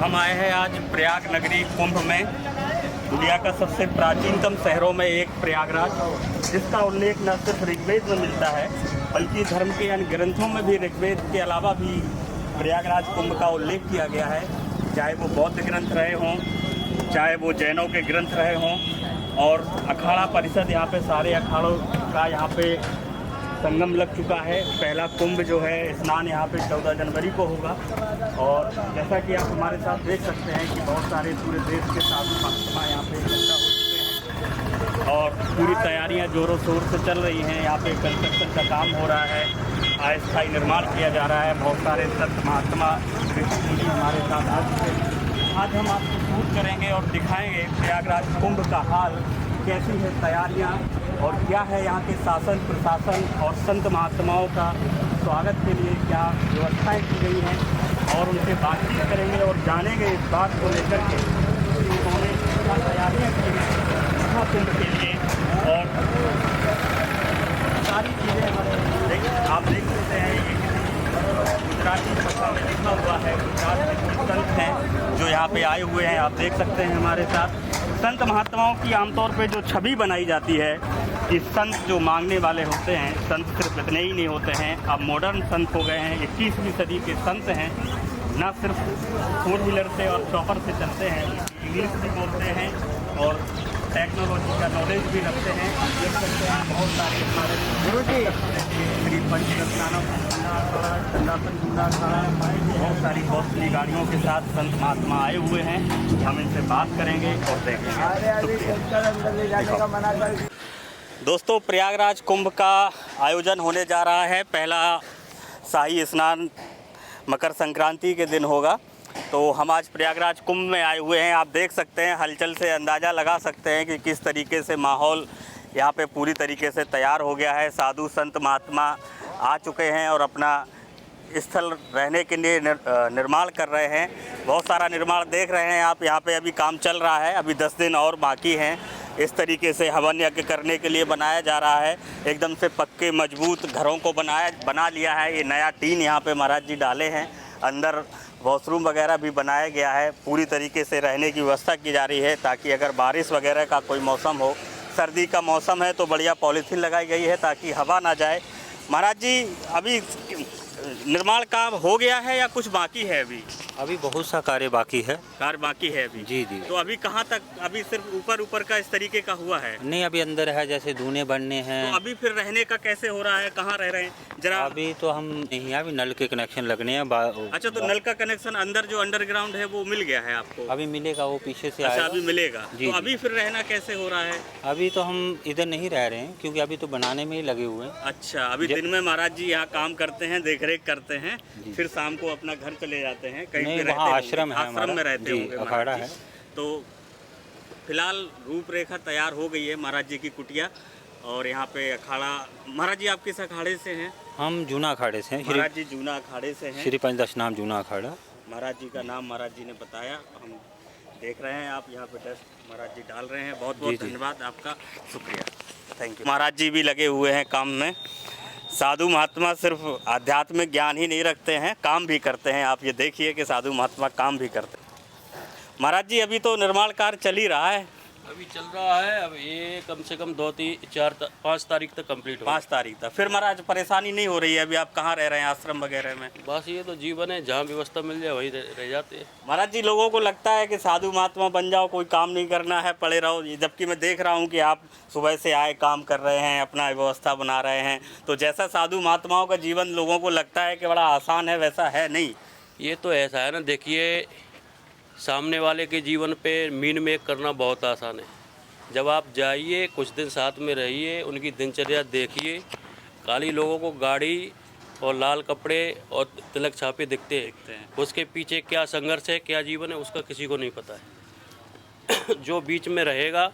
हम आए हैं आज प्रयाग नगरी कुंभ में। दुनिया का सबसे प्राचीनतम शहरों में एक प्रयागराज, जिसका उल्लेख न सिर्फ ऋग्वेद में मिलता है बल्कि धर्म के अन्य ग्रंथों में भी ऋग्वेद के अलावा भी प्रयागराज कुंभ का उल्लेख किया गया है। चाहे वो बौद्ध ग्रंथ रहे हों, चाहे वो जैनों के ग्रंथ रहे हों, और अखाड़ा परिषद यहाँ पे सारे अखाड़ों का यहाँ पे संगम लग चुका है। पहला कुंभ जो है स्नान यहाँ पे 14 जनवरी को होगा। और जैसा कि आप हमारे साथ देख सकते हैं कि बहुत सारे पूरे देश के साधु महात्मा यहाँ पे इकट्ठा हो चुके हैं और पूरी तैयारियाँ जोरों शोर से चल रही हैं। यहाँ पे कंस्ट्रक्शन का काम हो रहा है, अस्थायी निर्माण किया जा रहा है। बहुत सारे संत महात्मा ऋषि हमारे साथ आ चुके हैं। आज हम आपको शूट करेंगे और दिखाएंगे प्रयागराज कुंभ का हाल, कैसी है तैयारियाँ और क्या है यहाँ के शासन प्रशासन और संत महात्माओं का स्वागत के लिए क्या व्यवस्थाएं की गई हैं, और उनसे बातचीत करेंगे और जानेंगे इस बात को लेकर के कि उन्होंने क्या तैयारियाँ की हैं कुंभ के लिए। और सारी चीज़ें आप देख सकते हैं, ये गुजराती भाषा में लिखा हुआ है। गुजरात में संत हैं जो यहाँ पे आए हुए हैं, आप देख सकते हैं हमारे साथ। संत महात्माओं की आमतौर पे जो छवि बनाई जाती है कि संत जो मांगने वाले होते हैं, संत सिर्फ इतने ही नहीं होते हैं, अब मॉडर्न संत हो गए हैं, 21वीं सदी के संत हैं। ना सिर्फ 4 व्हीलर से और चॉपर से चलते हैं, इंग्लिश भी बोलते हैं और टेक्नोलॉजी का नॉलेज भी रखते हैं। आप देख सकते हैं बहुत सारे हमारे श्री पंचरत्नाम चंदासन गुंडा खड़ा है, बहुत सारी कॉस्टली गाड़ियों के साथ संत महात्मा आए हुए हैं। हम इनसे बात करेंगे और देखेंगे। दोस्तों, प्रयागराज कुंभ का आयोजन होने जा रहा है। पहला शाही स्नान मकर संक्रांति के दिन होगा। तो हम आज प्रयागराज कुंभ में आए हुए हैं। आप देख सकते हैं, हलचल से अंदाज़ा लगा सकते हैं कि किस तरीके से माहौल यहाँ पे पूरी तरीके से तैयार हो गया है। साधु संत महात्मा आ चुके हैं और अपना स्थल रहने के लिए निर्माण कर रहे हैं। बहुत सारा निर्माण देख रहे हैं आप, यहाँ पे अभी काम चल रहा है। अभी 10 दिन और बाकी हैं। इस तरीके से हवन यज्ञ करने के लिए बनाया जा रहा है। एकदम से पक्के मजबूत घरों को बना लिया है। ये नया टीन यहाँ पे महाराज जी डाले हैं। अंदर वॉशरूम वगैरह भी बनाया गया है। पूरी तरीके से रहने की व्यवस्था की जा रही है ताकि अगर बारिश वगैरह का कोई मौसम हो, सर्दी का मौसम है तो बढ़िया पॉलीथीन लगाई गई है ताकि हवा ना जाए। महाराज जी, अभी निर्माण काम हो गया है या कुछ बाकी है? अभी बहुत सा कार्य बाकी है। कार्य बाकी है अभी? जी जी। तो अभी कहाँ तक? अभी सिर्फ ऊपर का इस तरीके का हुआ है? नहीं, अभी अंदर है, जैसे दूने बनने हैं। तो अभी फिर रहने का कैसे हो रहा है? कहाँ रह रहे हैं जरा? अभी तो हम नहीं, अभी नल के कनेक्शन लगने हैं। अच्छा, तो नल का कनेक्शन अंदर जो अंडरग्राउंड है वो मिल गया है आपको? अभी मिलेगा, वो पीछे से अच्छा, आएगा। अभी मिलेगा। जी, तो अभी फिर रहना कैसे हो रहा है? अभी तो हम इधर नहीं रह रहे हैं क्योंकि अभी तो बनाने में ही लगे हुए हैं। अच्छा, अभी दिन में महाराज जी यहाँ काम करते हैं, देख रेख करते हैं, फिर शाम को अपना घर चले जाते हैं। कहीं पे वहाँ आश्रम है, आश्रम में रहते होंगे अखाड़ा है। तो फिलहाल रूपरेखा तैयार हो गई है महाराज जी की कुटिया, और यहाँ पे अखाड़ा। महाराज जी आप किस अखाड़े से हैं? हम जूना अखाड़े से हैं। महाराज जी जूना अखाड़े से हैं। श्री पंचदश नाम जूना अखाड़ा। महाराज जी का नाम महाराज जी ने बताया, हम देख रहे हैं। आप यहाँ पे डस्ट महाराज जी डाल रहे हैं। बहुत बहुत धन्यवाद आपका, शुक्रिया, थैंक यू। महाराज जी भी लगे हुए हैं काम में। साधु महात्मा सिर्फ आध्यात्मिक ज्ञान ही नहीं रखते हैं, काम भी करते हैं। आप ये देखिए कि साधु महात्मा काम भी करते हैं। महाराज जी, अभी तो निर्माण कार्य चल ही रहा है। अभी चल रहा है। अब ये कम से कम 2, 3, 4, 5 तारीख तक कंप्लीट हो। 5 तारीख तक। फिर महाराज परेशानी नहीं हो रही है? अभी आप कहाँ रह रहे हैं, आश्रम वगैरह में? बस ये तो जीवन है, जहाँ व्यवस्था मिल जाए वहीं रह जाते हैं। महाराज जी, लोगों को लगता है कि साधु महात्मा बन जाओ, कोई काम नहीं करना है, पड़े रहो। जबकि मैं देख रहा हूँ कि आप सुबह से आए, काम कर रहे हैं, अपना व्यवस्था बना रहे हैं। तो जैसा साधु महात्माओं का जीवन लोगों को लगता है कि बड़ा आसान है, वैसा है नहीं। ये तो ऐसा है ना, देखिए सामने वाले के जीवन पे मीन मेक करना बहुत आसान है। जब आप जाइए, कुछ दिन साथ में रहिए, उनकी दिनचर्या देखिए। खाली लोगों को गाड़ी और लाल कपड़े और तिलक छापे दिखते हैं, उसके पीछे क्या संघर्ष है, क्या जीवन है, उसका किसी को नहीं पता है। जो बीच में रहेगा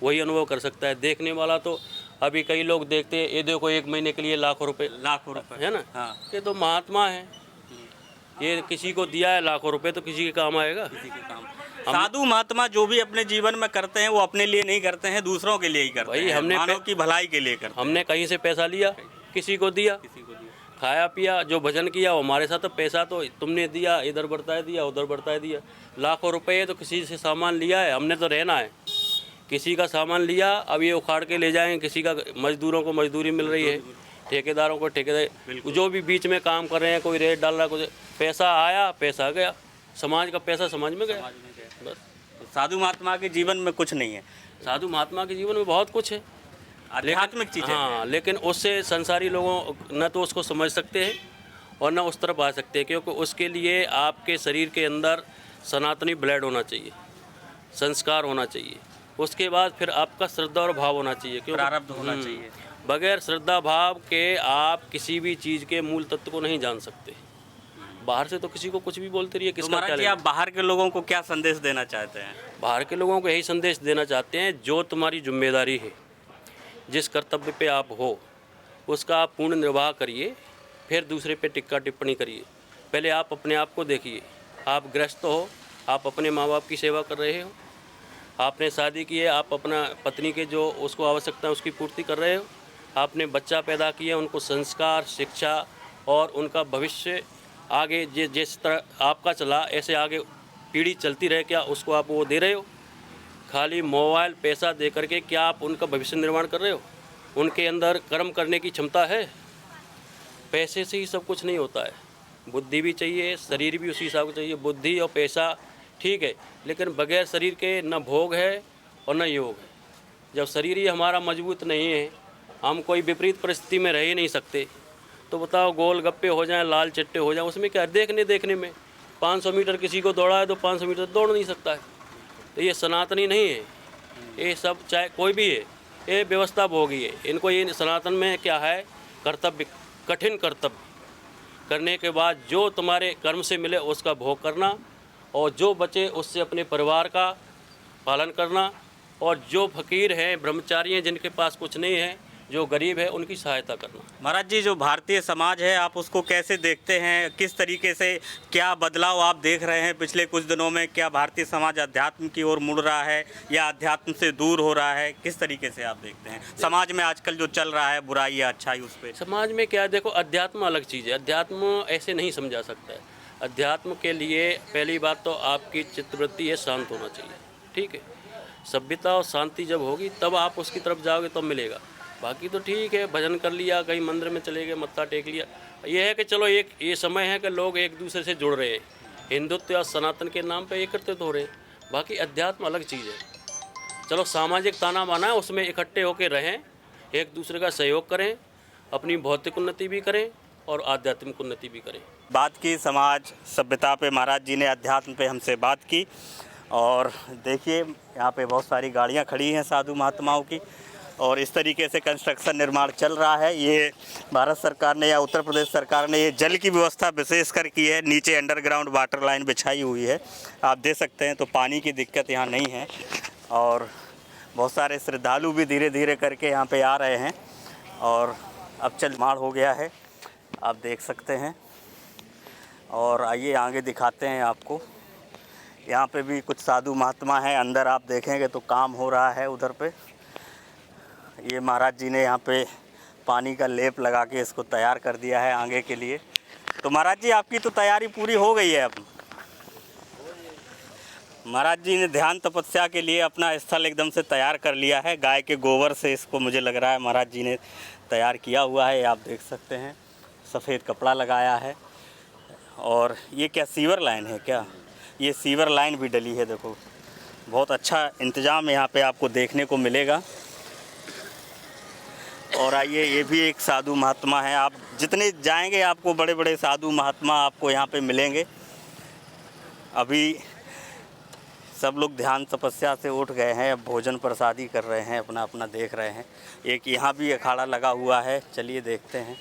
वही अनुभव कर सकता है। देखने वाला तो अभी कई लोग देखते हैं, ये देखो 1 महीने के लिए लाखों रुपए है ना। हाँ। ये तो महात्मा है, ये किसी को दिया है लाखों रुपए, तो किसी के काम आएगा। किसी के काम। साधु महात्मा जो भी अपने जीवन में करते हैं वो अपने लिए नहीं करते हैं, दूसरों के लिए ही करते हैं। हमने मानव की भलाई के लिए करते हैं। हमने कहीं से पैसा लिया, किसी को दिया, खाया पिया, जो भजन किया वो हमारे साथ। तो पैसा तो तुमने दिया, इधर बरताए दिया, उधर बरताए दिया। लाखों रुपए तो किसी से सामान लिया है, हमने तो रहना है। किसी का सामान लिया, अब ये उखाड़ के ले जाएंगे। किसी का, मजदूरों को मजदूरी मिल रही है, ठेकेदारों को ठेकेदार, जो भी बीच में काम कर रहे हैं, कोई रेट डाल रहा है, कुछ पैसा आया, पैसा गया। समाज का पैसा समाज में गया बस। तो साधु महात्मा के जीवन में कुछ नहीं है, साधु महात्मा के जीवन में बहुत कुछ है, आध्यात्मिक चीजें हैं। हाँ, लेकिन उससे संसारी लोगों न तो उसको समझ सकते हैं और न उस तरफ आ सकते हैं, क्योंकि उसके लिए आपके शरीर के अंदर सनातनी ब्लड होना चाहिए, संस्कार होना चाहिए। उसके बाद फिर आपका श्रद्धा और भाव होना चाहिए, क्योंकि प्रारब्ध होना चाहिए। बगैर श्रद्धा भाव के आप किसी भी चीज़ के मूल तत्व को नहीं जान सकते। बाहर से तो किसी को कुछ भी बोलते रहिए, तो किसका महाराज क्या जी, लेना। आप बाहर के लोगों को क्या संदेश देना चाहते हैं? बाहर के लोगों को यही संदेश देना चाहते हैं, जो तुम्हारी जिम्मेदारी है, जिस कर्तव्य पे आप हो, उसका आप पूर्ण निर्वाह करिए, फिर दूसरे पे टिक्का टिप्पणी करिए। पहले आप अपने आप को देखिए। आप गृहस्थ हो, आप अपने माँ बाप की सेवा कर रहे हो, आपने शादी की है, आप अपना पत्नी के जो उसको आवश्यकता है उसकी पूर्ति कर रहे हो, आपने बच्चा पैदा किया, उनको संस्कार, शिक्षा और उनका भविष्य आगे जिस तरह आपका चला ऐसे आगे पीढ़ी चलती रहे, क्या उसको आप वो दे रहे हो? खाली मोबाइल पैसा दे करके क्या आप उनका भविष्य निर्माण कर रहे हो? उनके अंदर कर्म करने की क्षमता है? पैसे से ही सब कुछ नहीं होता है, बुद्धि भी चाहिए, शरीर भी उसी हिसाब से चाहिए। बुद्धि और पैसा ठीक है, लेकिन बगैर शरीर के न भोग है और न योग है। जब शरीर ही हमारा मजबूत नहीं है, हम कोई विपरीत परिस्थिति में रह ही नहीं सकते, तो बताओ गोल गप्पे हो जाएं, लाल चट्टे हो जाएं, उसमें क्या? देखने में 500 मीटर किसी को दौड़ा है तो 500 मीटर दौड़ नहीं सकता है। तो ये सनातनी नहीं है, ये सब चाहे कोई भी है, ये व्यवस्था भोगी है। इनको ये सनातन में क्या है? कर्तव्य, कठिन कर्तव्य करने के बाद जो तुम्हारे कर्म से मिले उसका भोग करना, और जो बचे उससे अपने परिवार का पालन करना, और जो फकीर हैं, ब्रह्मचारी हैं, जिनके पास कुछ नहीं है, जो गरीब है, उनकी सहायता करना। महाराज जी, जो भारतीय समाज है आप उसको कैसे देखते हैं? किस तरीके से, क्या बदलाव आप देख रहे हैं पिछले कुछ दिनों में? क्या भारतीय समाज अध्यात्म की ओर मुड़ रहा है या अध्यात्म से दूर हो रहा है? किस तरीके से आप देखते हैं समाज में आजकल जो चल रहा है, बुराई या अच्छाई, उस पर? समाज में क्या, देखो, अध्यात्म अलग चीज़ है। अध्यात्म ऐसे नहीं समझा सकता है। अध्यात्म के लिए पहली बात तो आपकी चित्तवृत्ति है, शांत होना चाहिए, ठीक है। सभ्यता और शांति जब होगी तब आप उसकी तरफ जाओगे तब मिलेगा। बाकी तो ठीक है, भजन कर लिया, कहीं मंदिर में चले गए, मत्था टेक लिया। ये है कि चलो एक ये समय है कि लोग एक दूसरे से जुड़ रहे हैं, हिंदुत्व या सनातन के नाम पे एकत्रित हो रहे हैं। बाकी अध्यात्म अलग चीज़ है। चलो सामाजिक ताना बाना है, उसमें इकट्ठे होकर रहें, एक दूसरे का सहयोग करें, अपनी भौतिक उन्नति भी करें और आध्यात्मिक उन्नति भी करें। बात की समाज सभ्यता पे, महाराज जी ने अध्यात्म पे हमसे बात की। और देखिए यहाँ पे बहुत सारी गाड़ियाँ खड़ी हैं साधु महात्माओं की, और इस तरीके से कंस्ट्रक्शन निर्माण चल रहा है। ये भारत सरकार ने या उत्तर प्रदेश सरकार ने ये जल की व्यवस्था विशेष कर की है। नीचे अंडरग्राउंड वाटर लाइन बिछाई हुई है, आप देख सकते हैं। तो पानी की दिक्कत यहाँ नहीं है, और बहुत सारे श्रद्धालु भी धीरे धीरे करके यहाँ पे आ रहे हैं। और अब चल निर्माण हो गया है, आप देख सकते हैं। और आइए आगे दिखाते हैं आपको। यहाँ पे भी कुछ साधु महात्मा हैं, अंदर आप देखेंगे तो काम हो रहा है उधर पे। ये महाराज जी ने यहाँ पे पानी का लेप लगा के इसको तैयार कर दिया है आगे के लिए। तो महाराज जी, आपकी तो तैयारी पूरी हो गई है अब। महाराज जी ने ध्यान तपस्या के लिए अपना स्थल एकदम से तैयार कर लिया है। गाय के गोबर से इसको मुझे लग रहा है महाराज जी ने तैयार किया हुआ है, आप देख सकते हैं। सफ़ेद कपड़ा लगाया है। और ये क्या सीवर लाइन है क्या? ये सीवर लाइन भी डली है, देखो। बहुत अच्छा इंतज़ाम यहाँ पे आपको देखने को मिलेगा। और आइए, ये भी एक साधु महात्मा है। आप जितने जाएंगे आपको बड़े बड़े साधु महात्मा आपको यहाँ पे मिलेंगे। अभी सब लोग ध्यान तपस्या से उठ गए हैं, अब भोजन प्रसादी कर रहे हैं, अपना अपना देख रहे हैं। एक यहाँ भी अखाड़ा लगा हुआ है, चलिए देखते हैं।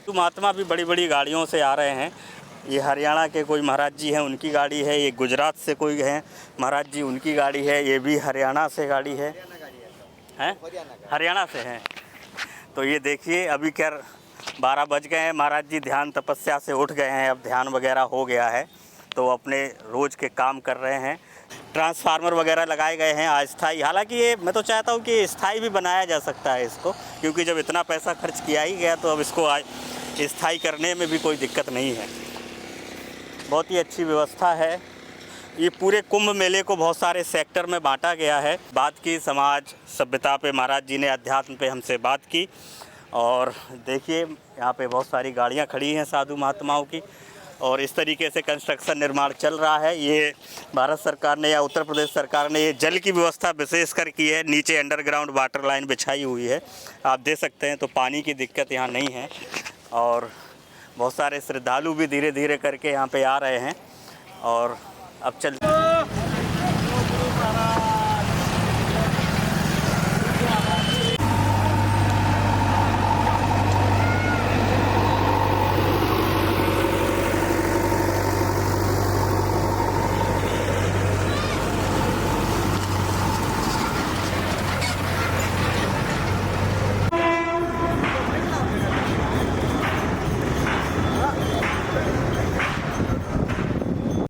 तो महात्मा भी बड़ी बड़ी गाड़ियों से आ रहे हैं। ये हरियाणा के कोई महाराज जी हैं, उनकी गाड़ी है। ये गुजरात से कोई हैं महाराज जी, उनकी गाड़ी है। ये भी हरियाणा से गाड़ी है, हरियाणा से हैं। तो ये देखिए, अभी क्या 12 बज गए हैं, महाराज जी ध्यान तपस्या से उठ गए हैं, अब ध्यान वगैरह हो गया है, तो अपने रोज़ के काम कर रहे हैं। ट्रांसफार्मर वगैरह लगाए गए हैं अस्थाई। हालांकि ये मैं तो चाहता हूँ कि स्थाई भी बनाया जा सकता है इसको, क्योंकि जब इतना पैसा खर्च किया ही गया तो अब इसको स्थायी करने में भी कोई दिक्कत नहीं है। बहुत ही अच्छी व्यवस्था है। ये पूरे कुंभ मेले को बहुत सारे सेक्टर में बांटा गया है। बात की समाज सभ्यता पे, महाराज जी ने अध्यात्म पे हमसे बात की। और देखिए यहाँ पे बहुत सारी गाड़ियाँ खड़ी हैं साधु महात्माओं की, और इस तरीके से कंस्ट्रक्शन निर्माण चल रहा है। ये भारत सरकार ने या उत्तर प्रदेश सरकार ने ये जल की व्यवस्था विशेषकर की है। नीचे अंडरग्राउंड वाटर लाइन बिछाई हुई है, आप देख सकते हैं। तो पानी की दिक्कत यहाँ नहीं है, और बहुत सारे श्रद्धालु भी धीरे धीरे करके यहाँ पे आ रहे हैं। और अब चल